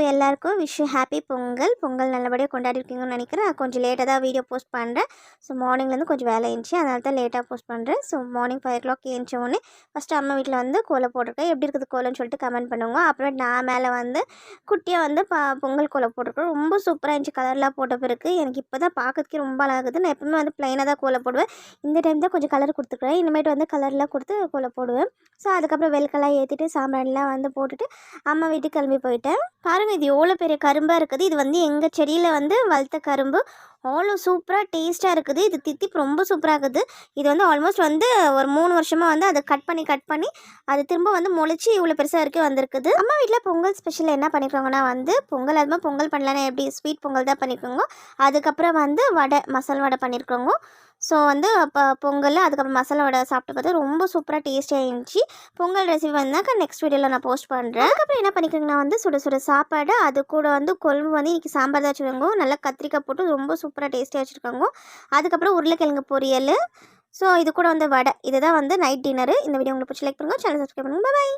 எல்லாருக்கும் wish happy Pongal. Pongal நல்லபடியாக கொண்டாடிருக்கீங்கன்னு நினைக்கிறேன். நான் கொஞ்சம் லேட்டாக தான் வீடியோ போஸ்ட் பண்ணுறேன். ஸோ மார்னிங்லேருந்து கொஞ்சம் வேலை இருந்துச்சு, அதனால தான் லேட்டாக போஸ்ட் பண்ணுறேன். ஸோ மார்னிங் 5 o'clock ஏந்திச்ச உடனே ஃபஸ்ட்டு அம்மா வீட்டில் வந்து கோலம் போட்டிருக்கேன். எப்படி இருக்குது கோலம்னு சொல்லிட்டு கமெண்ட் பண்ணுவாங்க. அப்புறம் நான் மேலே வந்து குட்டியாக வந்து பொங்கல் கோலம் போட்டிருக்கேன். ரொம்ப சூப்பராக இருந்துச்சு. கலர்லாம் போட்ட பிறகு எனக்கு இப்போ தான் பார்க்கறதுக்கே ரொம்ப அழகாகுது. நான் எப்பவுமே வந்து ப்ளைனாக தான் கோலம் போடுவேன். இந்த டைம் தான் கொஞ்சம் கலர் கொடுத்துருக்குறேன். இனிமேட்டு வந்து கலர்லாம் கொடுத்து கோலம் போடுவேன். ஸோ அதுக்கப்புறம் வெள்கெல்லாம் ஏற்றிட்டு சாம்பிராணிலாம் வந்து போட்டுட்டு அம்மா வீட்டுக்கு கிளம்பி போயிட்டேன். பாருங்கள், இது எவ்வளோ பெரிய கரும்பாக இருக்குது. இது வந்து எங்கள் செடியில் வந்து வளர்த்த கரும்பு. அவ்வளோ சூப்பராக டேஸ்ட்டாக இருக்குது. இது தித்திப்பு ரொம்ப சூப்பராக இருக்குது. இது வந்து ஆல்மோஸ்ட் வந்து ஒரு 3 வருஷமாக வந்து அதை கட் பண்ணி அது திரும்ப வந்து முளைச்சி இவ்வளோ பெருசாக வரைக்கும் வந்திருக்குது. அம்மா வீட்டில் பொங்கல் ஸ்பெஷலில் என்ன பண்ணியிருக்காங்கன்னா வந்து பொங்கல் அதுமாதிரி பொங்கல் பண்ணலன்னா எப்படி ஸ்வீட் பொங்கல் தான் பண்ணியிருக்கோங்க. அதுக்கப்புறம் வந்து வடை, மசாலா வடை பண்ணியிருக்கோங்க. ஸோ வந்து அப்போ பொங்கல் அதுக்கப்புறம் மசாலா வடை சாப்பிட்டு பார்த்தா ரொம்ப சூப்பராக டேஸ்டியாக இருந்துச்சு. பொங்கல் ரெசிபி வந்தாக்கா நெக்ஸ்ட் வீடியோவில் நான் போஸ்ட் பண்ணுறேன். அதுக்கப்புறம் என்ன பண்ணிக்கோங்கன்னா வந்து சுட சுட சாப்பாடு, அது கூட வந்து கொழும்பு வந்து இன்றைக்கி சாம்பார் தான் வச்சுருக்காங்க. நல்லா கத்திரிக்காய் போட்டு ரொம்ப சூப்பராக டேஸ்டியாக வச்சுருக்காங்க. அதுக்கப்புறம் உருளைக்கிழங்கு பொரியல். ஸோ இது கூட வந்து வடை. இதுதான் வந்து நைட் டின்னரு. இந்த வீடியோ உங்களுக்கு பிடிச்சி லைக் பண்ணுங்கள், சேனல் சப்ஸ்கிரைப் பண்ணுங்கள். பாய்.